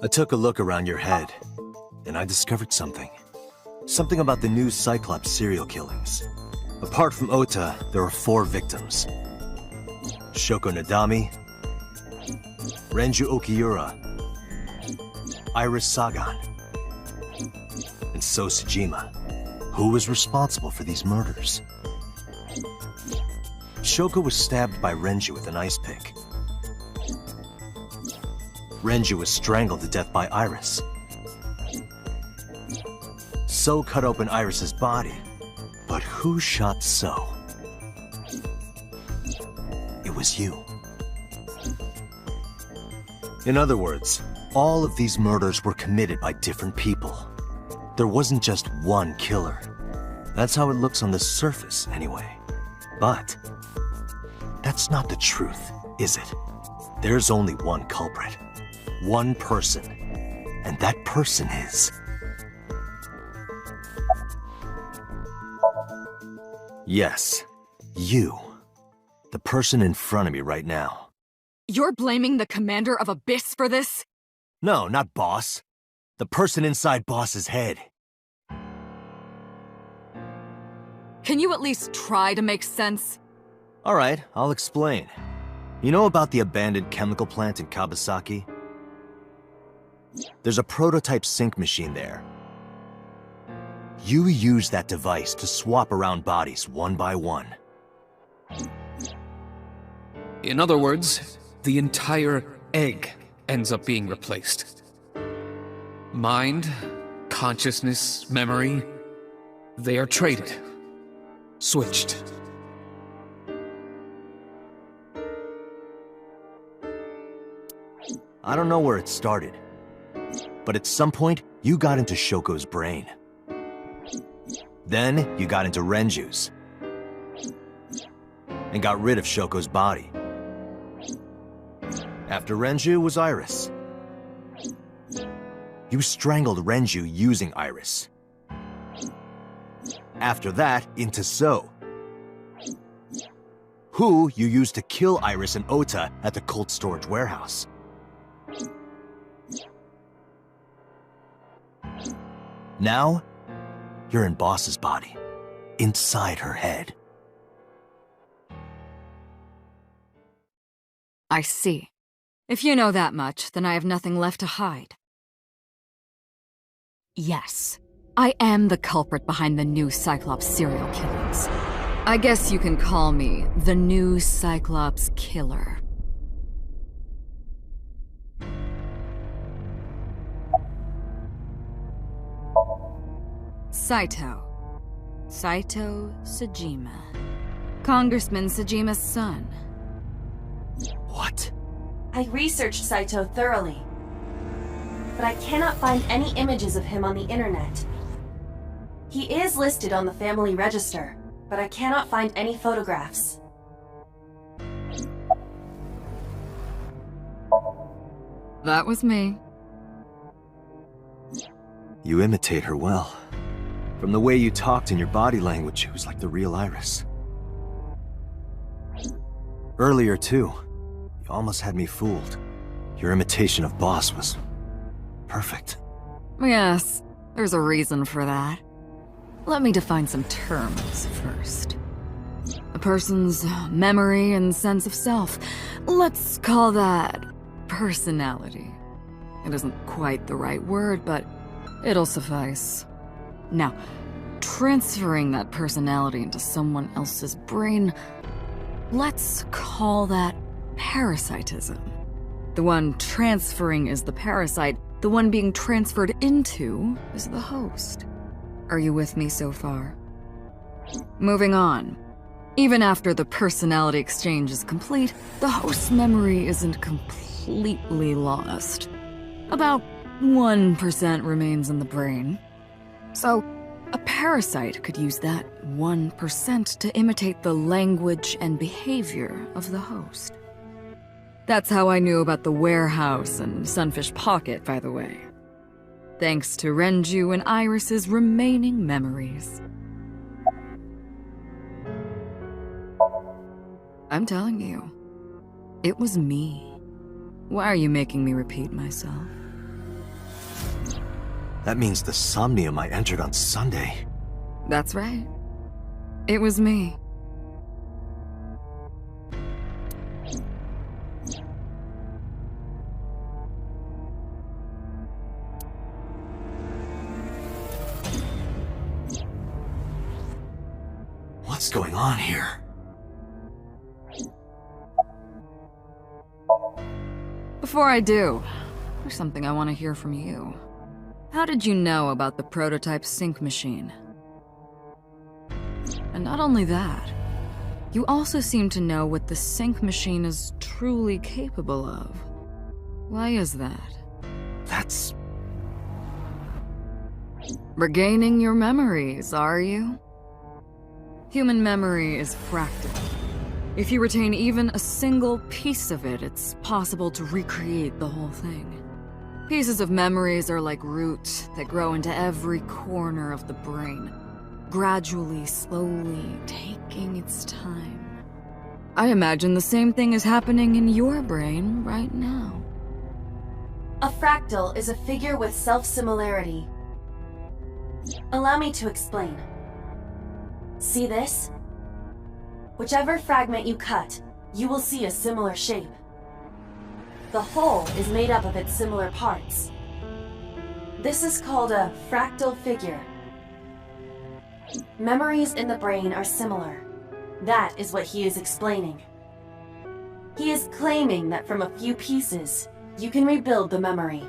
I took a look around your head, and I discovered something. Something about the new Cyclops serial killings. Apart from Ota, there are 4 victims. Shoko Nadami, Renju Okiura, Iris Sagan, and So Tsujima. Who was responsible for these murders? Shoko was stabbed by Renju with an ice pick. Renju was strangled to death by Iris. So cut open Iris's body. But who shot So? It was you. In other words, all of these murders were committed by different people. There wasn't just one killer. That's how it looks on the surface, anyway. But that's not the truth, is it? There's only one culprit. One person. And that person is... Yes, you. The person in front of me right now. You're blaming the commander of Abyss for this? No, not Boss. The person inside Boss's head. Can you at least try to make sense? Alright, I'll explain. You know about the abandoned chemical plant in Kawasaki? There's a prototype sync machine there. You use that device to swap around bodies one by one. In other words, the entire egg ends up being replaced. Mind, consciousness, memory, they are traded. Switched. I don't know where it started, but at some point, you got into Shoko's brain. Then, you got into Renju's. And got rid of Shoko's body. After Renju was Iris. You strangled Renju using Iris. After that, into So. Who you used to kill Iris and Ota at the cold storage warehouse. Now, you're in Boss's body, inside her head. I see. If you know that much, then I have nothing left to hide. Yes, I am the culprit behind the new Cyclops serial killings. I guess you can call me the new Cyclops killer. Saito Tsujima. Congressman Tsujima's son. What? I researched Saito thoroughly, but I cannot find any images of him on the internet. He is listed on the family register, but I cannot find any photographs. That was me. You imitate her well. From the way you talked and your body language, it was like the real Iris. Earlier, too, you almost had me fooled. Your imitation of Boss was perfect. Yes, there's a reason for that. Let me define some terms first. A person's memory and sense of self. Let's call that personality. It isn't quite the right word, but it'll suffice. Now, transferring that personality into someone else's brain, let's call that parasitism. The one transferring is the parasite, the one being transferred into is the host. Are you with me so far? Moving on. Even after the personality exchange is complete, the host's memory isn't completely lost. About 1% remains in the brain. So, a parasite could use that 1% to imitate the language and behavior of the host. That's how I knew about the warehouse and Sunfish Pocket, by the way. Thanks to Renju and Iris's remaining memories. I'm telling you, it was me. Why are you making me repeat myself? That means the Somnium I entered on Sunday. That's right. It was me. What's going on here? Before I do, there's something I want to hear from you. How did you know about the prototype sync machine? And not only that, you also seem to know what the sync machine is truly capable of. Why is that? That's... Regaining your memories, are you? Human memory is fractal. If you retain even a single piece of it, it's possible to recreate the whole thing. Pieces of memories are like roots that grow into every corner of the brain, gradually, slowly, taking its time. I imagine the same thing is happening in your brain right now. A fractal is a figure with self-similarity. Allow me to explain. See this? Whichever fragment you cut, you will see a similar shape. The whole is made up of its similar parts. This is called a fractal figure. Memories in the brain are similar. That is what he is explaining. He is claiming that from a few pieces, you can rebuild the memory.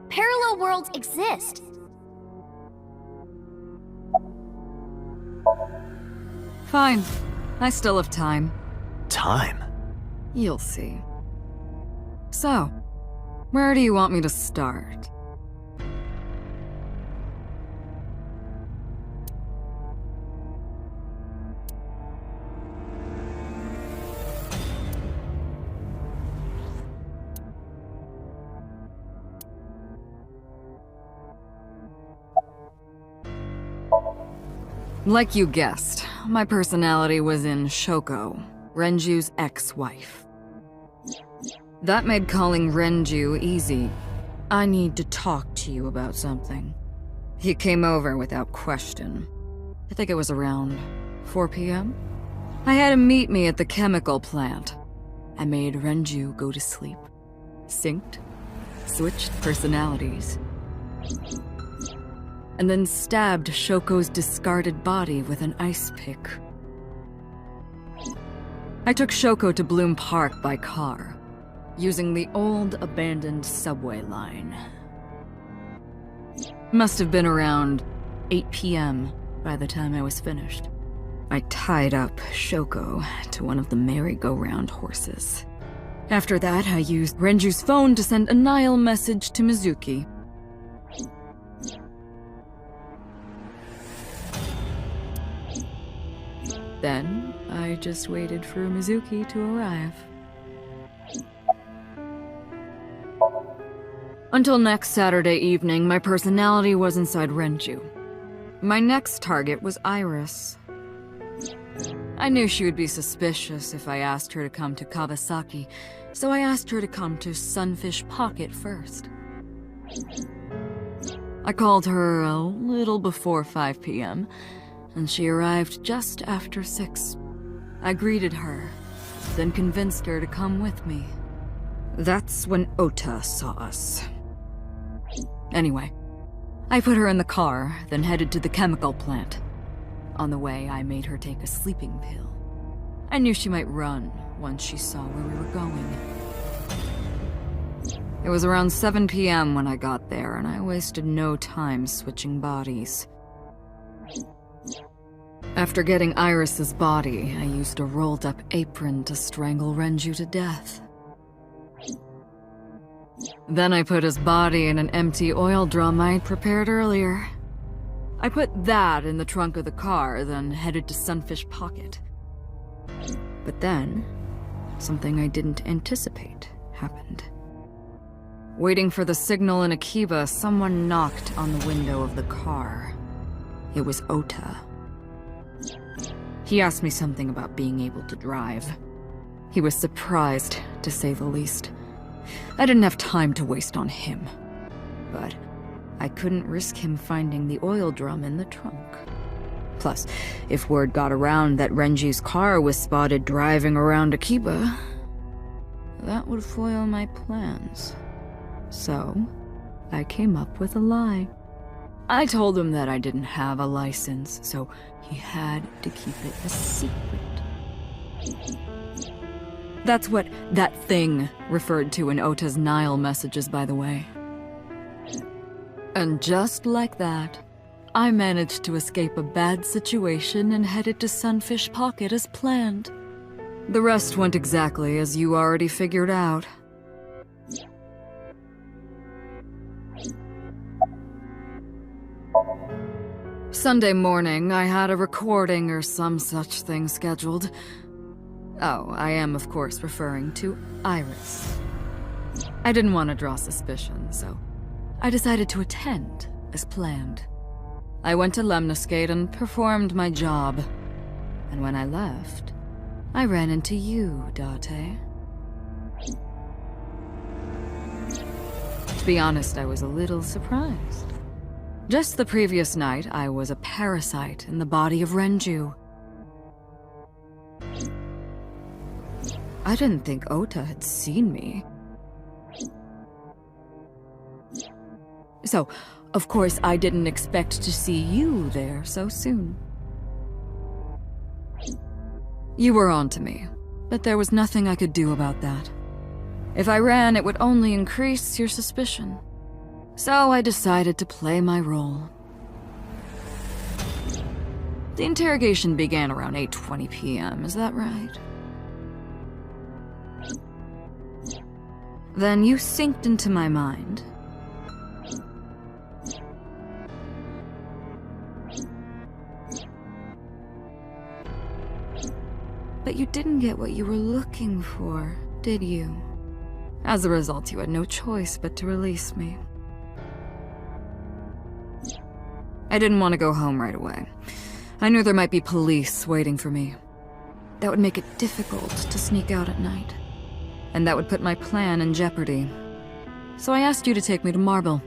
Parallel worlds exist. Fine. I still have time. time. You'll see. So, where do you want me to start? Like you guessed, my personality was in Shoko, Renju's ex-wife. That made calling Renju easy. I need to talk to you about something. He came over without question. I think it was around 4 p.m. I had him meet me at the chemical plant. I made Renju go to sleep. Synced, switched personalities, and then stabbed Shoko's discarded body with an ice pick. I took Shoko to Bloom Park by car, using the old abandoned subway line. Must have been around 8 p.m. by the time I was finished. I tied up Shoko to one of the merry-go-round horses. After that, I used Renju's phone to send a Nile message to Mizuki. Then, I just waited for Mizuki to arrive. Until next Saturday evening, my personality was inside Renju. My next target was Iris. I knew she would be suspicious if I asked her to come to Kawasaki, so I asked her to come to Sunfish Pocket first. I called her a little before 5 p.m., and she arrived just after 6. I greeted her, then convinced her to come with me. That's when Ota saw us. Anyway, I put her in the car, then headed to the chemical plant. On the way, I made her take a sleeping pill. I knew she might run once she saw where we were going. It was around 7 p.m. when I got there, and I wasted no time switching bodies. After getting Iris's body, I used a rolled-up apron to strangle Renju to death. Then I put his body in an empty oil drum I'd prepared earlier. I put that in the trunk of the car, then headed to Sunfish Pocket. But then, something I didn't anticipate happened. Waiting for the signal in Akiba, someone knocked on the window of the car. It was Ota. He asked me something about being able to drive. He was surprised, to say the least. I didn't have time to waste on him. But I couldn't risk him finding the oil drum in the trunk. Plus, if word got around that Renji's car was spotted driving around Akiba, that would foil my plans. So, I came up with a lie. I told him that I didn't have a license, so he had to keep it a secret. That's what that thing referred to in Ota's Nile messages, by the way. And just like that, I managed to escape a bad situation and headed to Sunfish Pocket as planned. The rest went exactly as you already figured out. Sunday morning, I had a recording or some such thing scheduled. Oh, I am of course referring to Iris. I didn't want to draw suspicion, so I decided to attend as planned. I went to Lemniscate and performed my job. And when I left, I ran into you, Date. To be honest, I was a little surprised. Just the previous night, I was a parasite in the body of Renju. I didn't think Ota had seen me. So, of course, I didn't expect to see you there so soon. You were on to me, but there was nothing I could do about that. If I ran, it would only increase your suspicion. So I decided to play my role. The interrogation began around 8:20 p.m., is that right? Then you synced into my mind. But you didn't get what you were looking for, did you? As a result, you had no choice but to release me. I didn't want to go home right away. I knew there might be police waiting for me. That would make it difficult to sneak out at night. And that would put my plan in jeopardy. So I asked you to take me to Marble.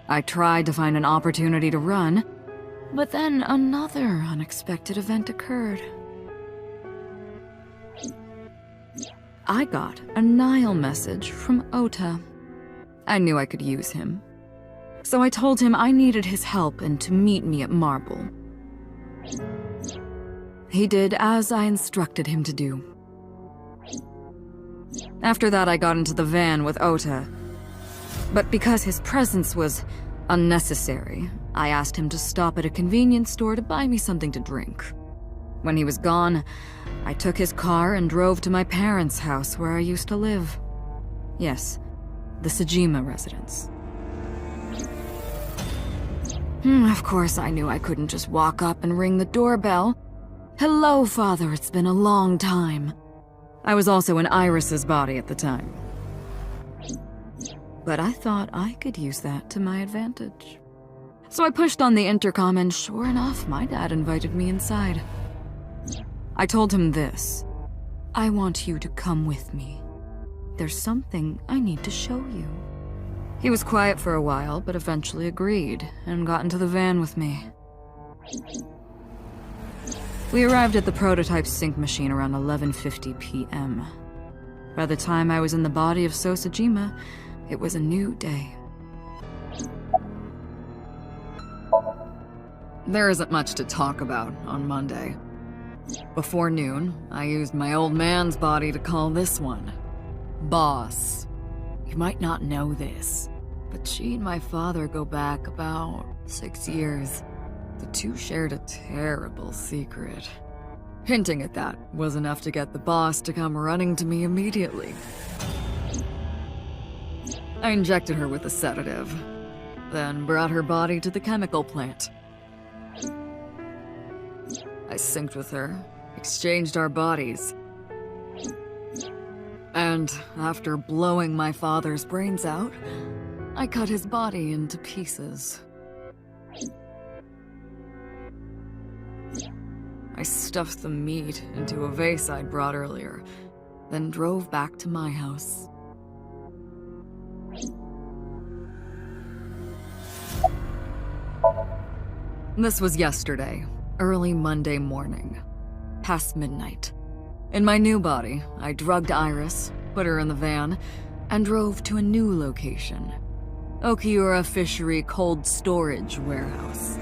I tried to find an opportunity to run, but then another unexpected event occurred. I got a Nile message from Ota. I knew I could use him. So I told him I needed his help and to meet me at Marble. He did as I instructed him to do. After that, I got into the van with Ota. But because his presence was unnecessary, I asked him to stop at a convenience store to buy me something to drink. When he was gone, I took his car and drove to my parents' house where I used to live. Yes, the Sejima residence. Of course, I knew I couldn't just walk up and ring the doorbell. Hello, Father, it's been a long time. I was also in Iris's body at the time. But I thought I could use that to my advantage. So I pushed on the intercom and sure enough, my dad invited me inside. I told him this. I want you to come with me. There's something I need to show you. He was quiet for a while, but eventually agreed and got into the van with me. We arrived at the prototype sync machine around 11:50 p.m. By the time I was in the body of Sosejima, it was a new day. There isn't much to talk about on Monday. Before noon, I used my old man's body to call this one Boss. You might not know this, but she and my father go back about 6 years. The two shared a terrible secret. Hinting at that was enough to get the boss to come running to me immediately. I injected her with a sedative, then brought her body to the chemical plant. I synced with her, exchanged our bodies. And after blowing my father's brains out, I cut his body into I stuffed the meat into a vase I'd brought earlier, then drove back to my house. This was yesterday, early Monday morning, past midnight. In my new body, I drugged Iris, put her in the van, and drove to a new location. Okiura Fishery Cold Storage Warehouse.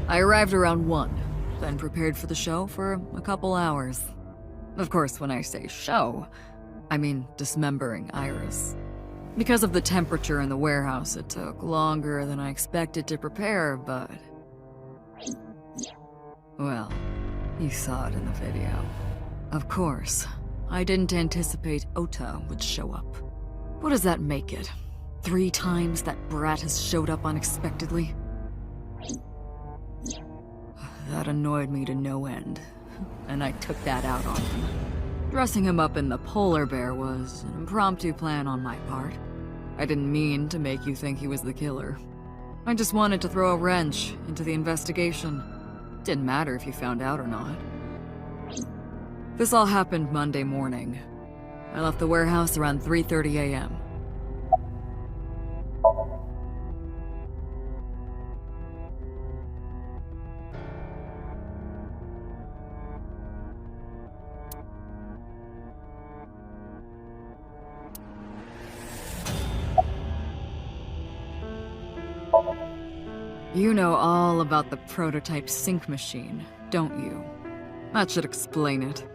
I arrived around 1, then prepared for the show for a couple hours. Of course, when I say show, I mean dismembering Iris. Because of the temperature in the warehouse, it took longer than I expected to prepare, but... well, you saw it in the video. Of course, I didn't anticipate Ota would show up. What does that make it? 3 times that brat has showed up unexpectedly? That annoyed me to no end, and I took that out on him. Dressing him up in the polar bear was an impromptu plan on my part. I didn't mean to make you think he was the killer. I just wanted to throw a wrench into the investigation. Didn't matter if you found out or not. This all happened Monday morning. I left the warehouse around 3:30 a.m. You know all about the prototype sync machine, don't you? That should explain it.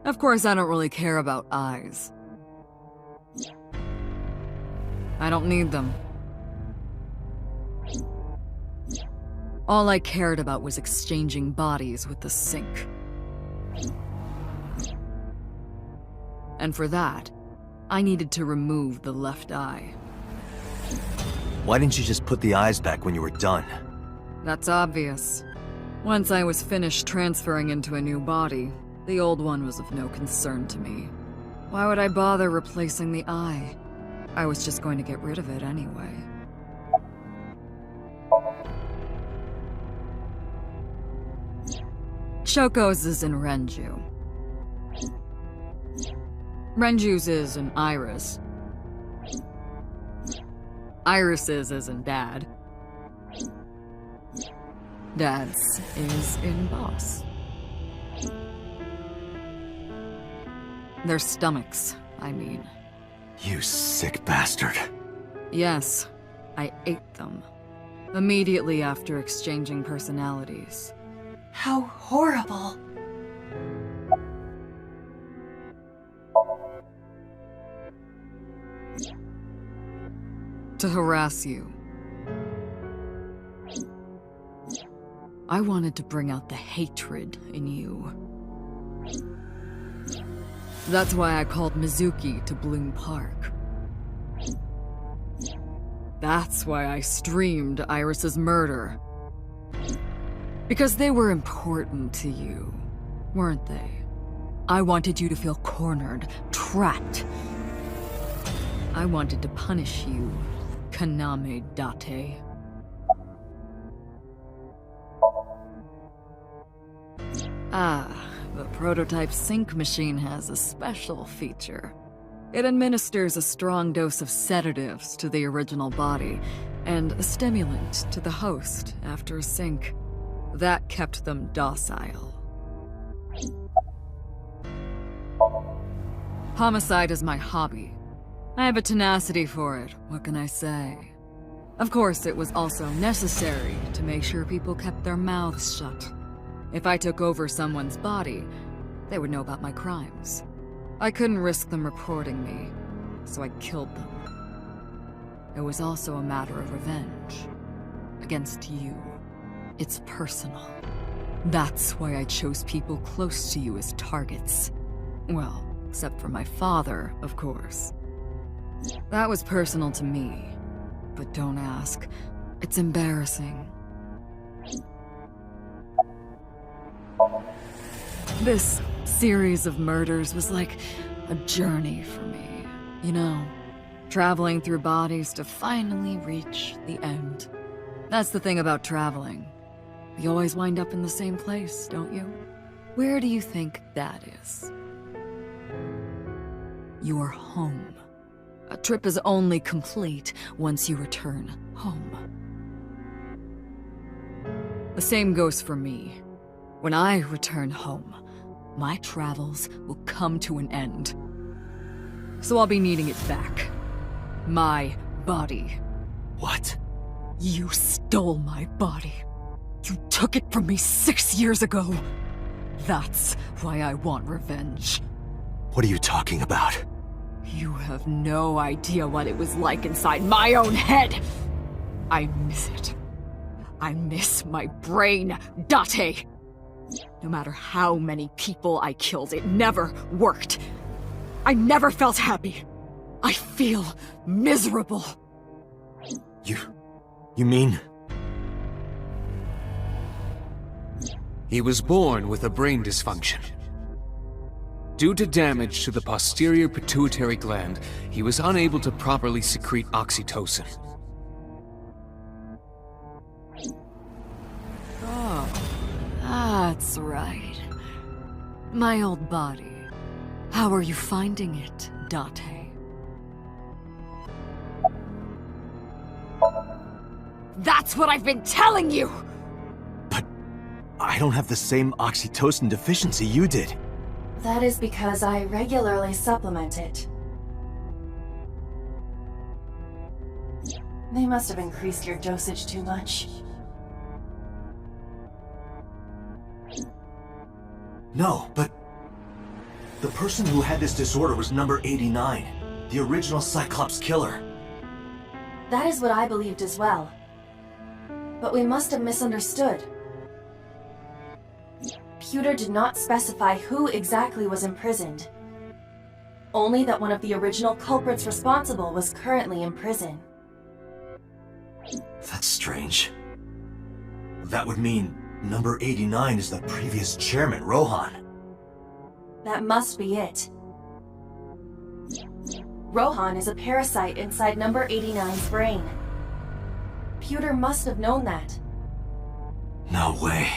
Of course, I don't really care about eyes. I don't need them. All I cared about was exchanging bodies with the sync. And for that, I needed to remove the left eye. Why didn't you just put the eyes back when you were done? That's obvious. Once I was finished transferring into a new body, the old one was of no concern to me. Why would I bother replacing the eye? I was just going to get rid of it anyway. Shoko's is in Renju. Renju's is in Iris. Iris's is in Dad. Dad's is in Boss. Their stomachs, I mean. You sick bastard. Yes, I ate them. Immediately after exchanging personalities. How horrible. To harass you. I wanted to bring out the hatred in you. That's why I called Mizuki to Bloom Park. That's why I streamed Iris's murder. Because they were important to you, weren't they? I wanted you to feel cornered, trapped. I wanted to punish you, Kaname Date. The prototype sync machine has a special feature. It administers a strong dose of sedatives to the original body, and a stimulant to the host after a sync. That kept them docile. Homicide is my hobby. I have a tenacity for it, what can I say? Of course, it was also necessary to make sure people kept their mouths shut. If I took over someone's body, they would know about my crimes. I couldn't risk them reporting me, so I killed them. It was also a matter of revenge. Against you. It's personal. That's why I chose people close to you as targets. Well, except for my father, of course. That was personal to me. But don't ask. It's embarrassing. This series of murders was like a journey for me. You know, traveling through bodies to finally reach the end. That's the thing about traveling. You always wind up in the same place, don't you? Where do you think that is? Your home. A trip is only complete once you return home. The same goes for me. When I return home, my travels will come to an end. So I'll be needing it back. My body. What? You stole my body. You took it from me 6 years ago. That's why I want revenge. What are you talking about? You have no idea what it was like inside my own head. I miss it. I miss my brain, Date. No matter how many people I killed, it never worked. I never felt happy. I feel miserable. You mean? He was born with a brain dysfunction. Due to damage to the posterior pituitary gland, he was unable to properly secrete oxytocin. Oh, that's right. My old body. How are you finding it, Date? That's what I've been telling you! But I don't have the same oxytocin deficiency you did. That is because I regularly supplement it. They must have increased your dosage too much. No, but the person who had this disorder was number 89, the original Cyclops killer. That is what I believed as well. But we must have misunderstood. Pewter did not specify who exactly was imprisoned. Only that one of the original culprits responsible was currently in prison. That's strange. That would mean number 89 is the previous chairman, Rohan. That must be it. Rohan is a parasite inside number 89's brain. Pewter must have known that. No way.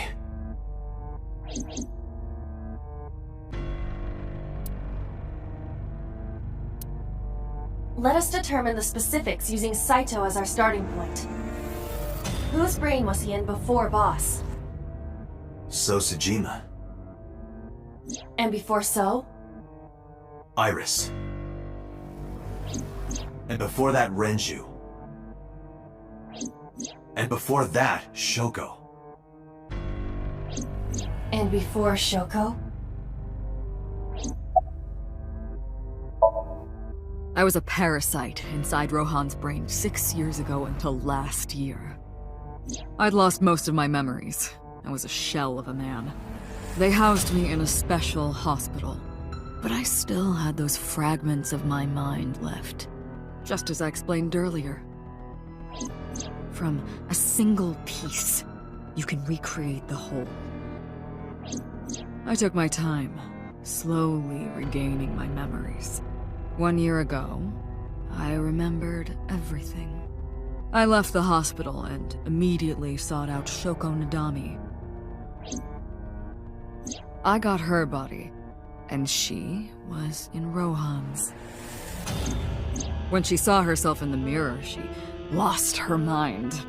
Let us determine the specifics using Saito as our starting point. Whose brain was he in before Boss? So Sejima. And before So? Iris. And before that, Renju. And before that, Shoko. And before Shoko? I was a parasite inside Rohan's brain 6 years ago until last year. I'd lost most of my memories. I was a shell of a man. They housed me in a special hospital, but I still had those fragments of my mind left, just as I explained earlier. From a single piece, you can recreate the whole. I took my time, slowly regaining my memories. 1 year ago, I remembered everything. I left the hospital and immediately sought out Shoko Nadami. I got her body, and she was in Rohan's. When she saw herself in the mirror, she lost her mind.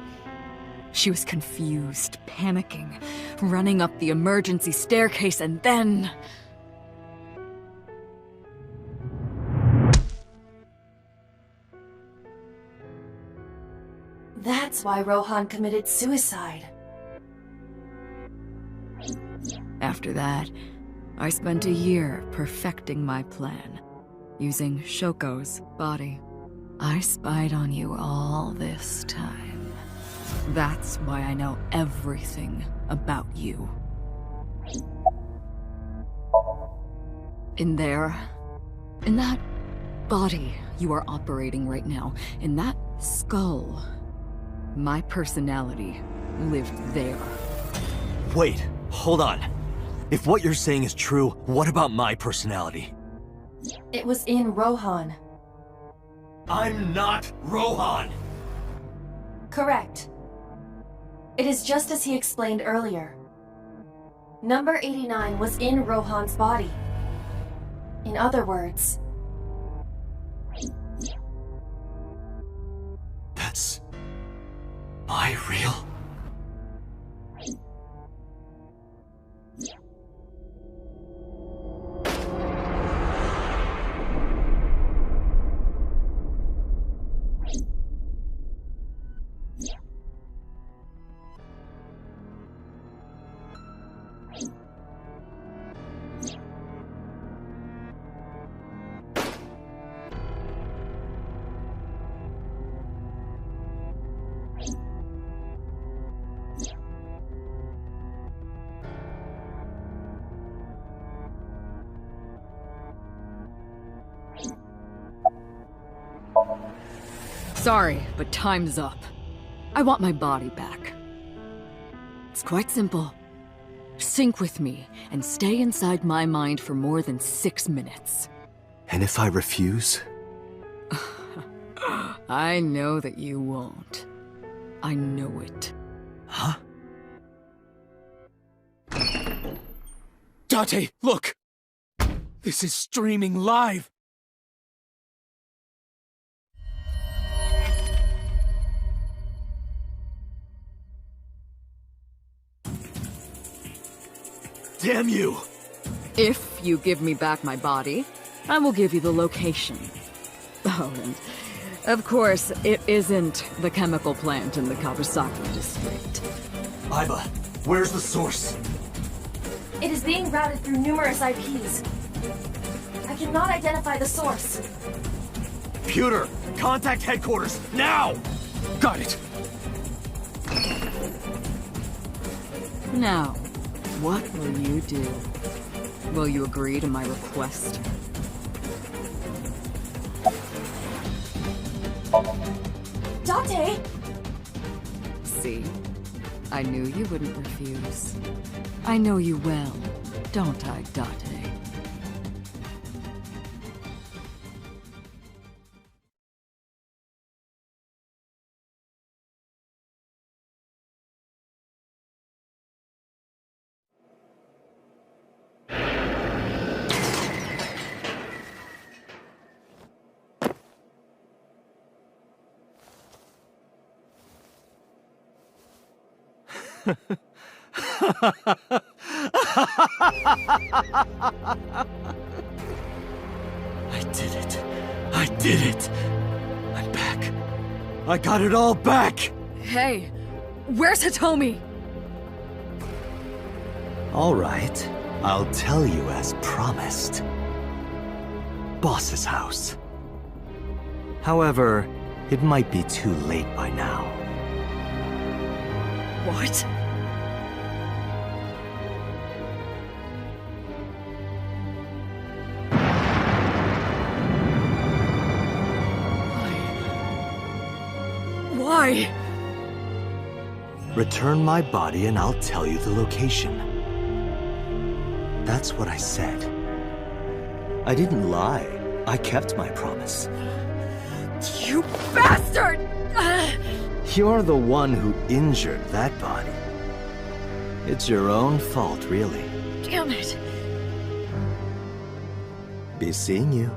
She was confused, panicking, running up the emergency staircase, and then... That's why Rohan committed suicide. After that, I spent a year perfecting my plan, using Shoko's body. I spied on you all this time. That's why I know everything about you. In that body you are operating right now, in that skull, my personality lived there. Wait, hold on. If what you're saying is true, what about my personality? It was in Rohan. I'm not Rohan! Correct. It is just as he explained earlier. Number 89 was in Rohan's body. In other words... That's... my real... Sorry, but time's up. I want my body back. It's quite simple. Sync with me and stay inside my mind for more than 6 minutes. And if I refuse? I know that you won't. I know it. Huh? Date, look! This is streaming live! Damn you! If you give me back my body, I will give you the location. Oh, and of course, it isn't the chemical plant in the Kawasaki district. Iva, where's the source? It is being routed through numerous IPs. I cannot identify the source. Computer, contact headquarters, now! Got it! Now, what will you do? Will you agree to my request? Date! See? I knew you wouldn't refuse. I know you well, don't I, Date? I did it. I did it. I'm back. I got it all back! Hey, where's Hitomi? All right. I'll tell you as promised. Boss's house. However, it might be too late by now. What? Why? Return my body and I'll tell you the location. That's what I said. I didn't lie. I kept my promise. You bastard! You're the one who injured that body. It's your own fault, really. Damn it! Be seeing you.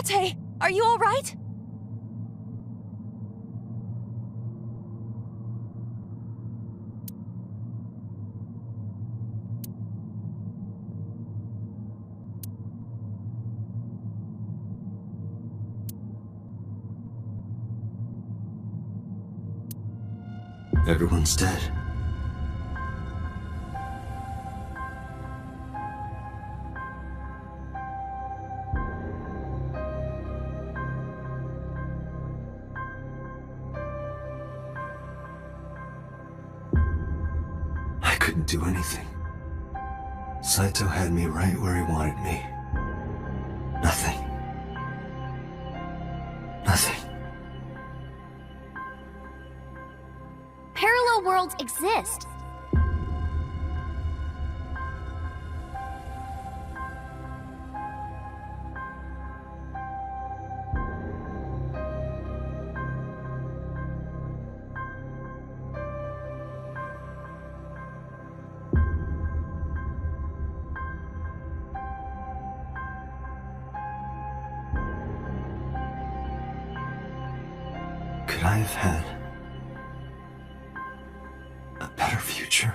Date, are you all right? Everyone's dead. I couldn't do anything. Saito had me right where he wanted me. Nothing. Nothing. Parallel worlds exist. Could I have had a better future?